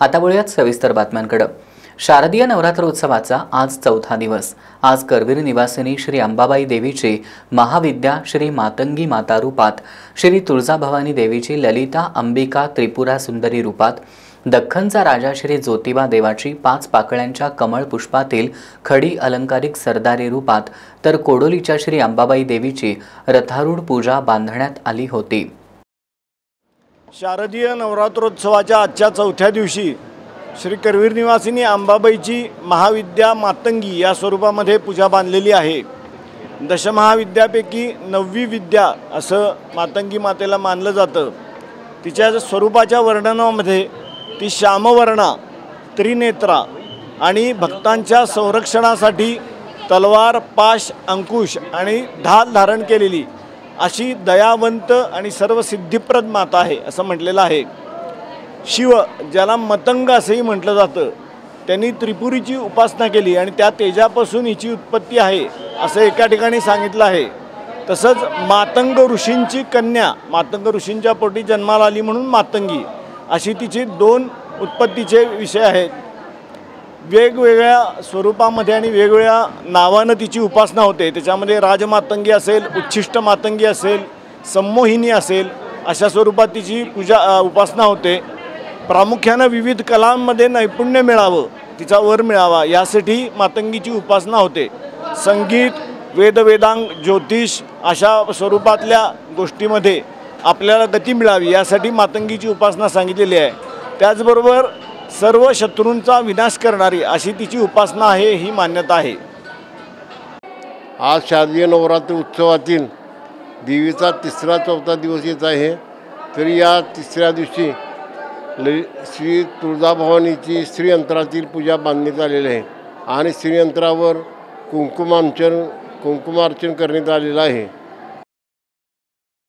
आता वळूयात सविस्तर बातम्यांकडे। शारदीय नवरात्र उत्सवाचा आज चौथा दिवस। आज करवीर निवासिनी श्री अंबाबाई देवीची महाविद्या श्री मातंगी माता रूपात, श्री तुळजाभवानी देवीची ललिता अंबिका त्रिपुरा सुंदरी रूपात, दख्खनचा राजा श्री ज्योतिबा देवाची 5 पाकळ्यांच्या कमळ पुष्पातील खडी अलंकारिक सरदारी रूपात, तर कोडोलीच्या श्री अंबाबाई देवीची रथारूढ पूजा बांधण्यात आली होती। शारदीय नवरात्रोत्सवाच्या आजच्या चौथ्या दिवशी श्री करवीर निवासिनी अंबाबाईची महाविद्या मातंगी या स्वरूपामध्ये पूजा बांधलेली आहे। दशमहाविद्यापैकी 9वी विद्या असं मातंगी मातेला मानलं जातं। तिच्या स्वरूपाच्या वर्णनामध्ये ती श्यामवर्णा, त्रिनेत्रा आणि भक्तांच्या संरक्षणासाठी तलवार, पाश, अंकुश आणि ढाल धारण केलेली अशी दयावंत आणि सर्व सिद्धिप्रद माता आहे असं म्हटलेलं आहे। शिव, ज्याला मतंग असेही म्हटलं जातं, त्यांनी त्रिपुरीची उपासना केली आणि त्या तेजापासून हिची उत्पत्ती आहे असं एका ठिकाणी सांगितलं आहे। तसंच मातंग ऋषींची कन्या, मातंग ऋषींच्या पोटी जन्माला आली म्हणून मातंगी, अशी तिची 2 उत्पत्तीचे विषय आहेत। वेगवेगळ्या स्वरूपामध्ये आणि वेगवेगळ्या नावानं तिची उपासना होते। त्याच्यामध्ये राजमातंगी असेल, उच्छिष्ट मातंगी असेल, सम्मोहिनी असेल, अशा स्वरूपात तिची उपासना होते। प्रामुख्याने विविध कलांमध्ये नैपुण्य मिळावं, तिचा वर मिळावा यासाठी मातंगीची उपासना होते। संगीत, वेदांग, ज्योतिष अशा स्वरूपातल्या गोष्टीमध्ये आपल्याला गती मिळावी यासाठी मातंगीची उपासना सांगितलेली आहे। त्याचबरोबर सर्व शत्रूंचा विनाश करणारी अशी तिची उपासना आहे, ही मान्यता आहे। आज शारदीय नवरात्र उत्सवातील देवीचा 3रा-4था दिवस येत आहे। तरी या 3ऱ्या दिवशी श्री तुळजाभवानीची श्रीयंत्रातील पूजा बांधण्यात आलेली आहे आणि श्रीयंत्रावर कुंकुमार्चन करण्यात आलेलं आहे।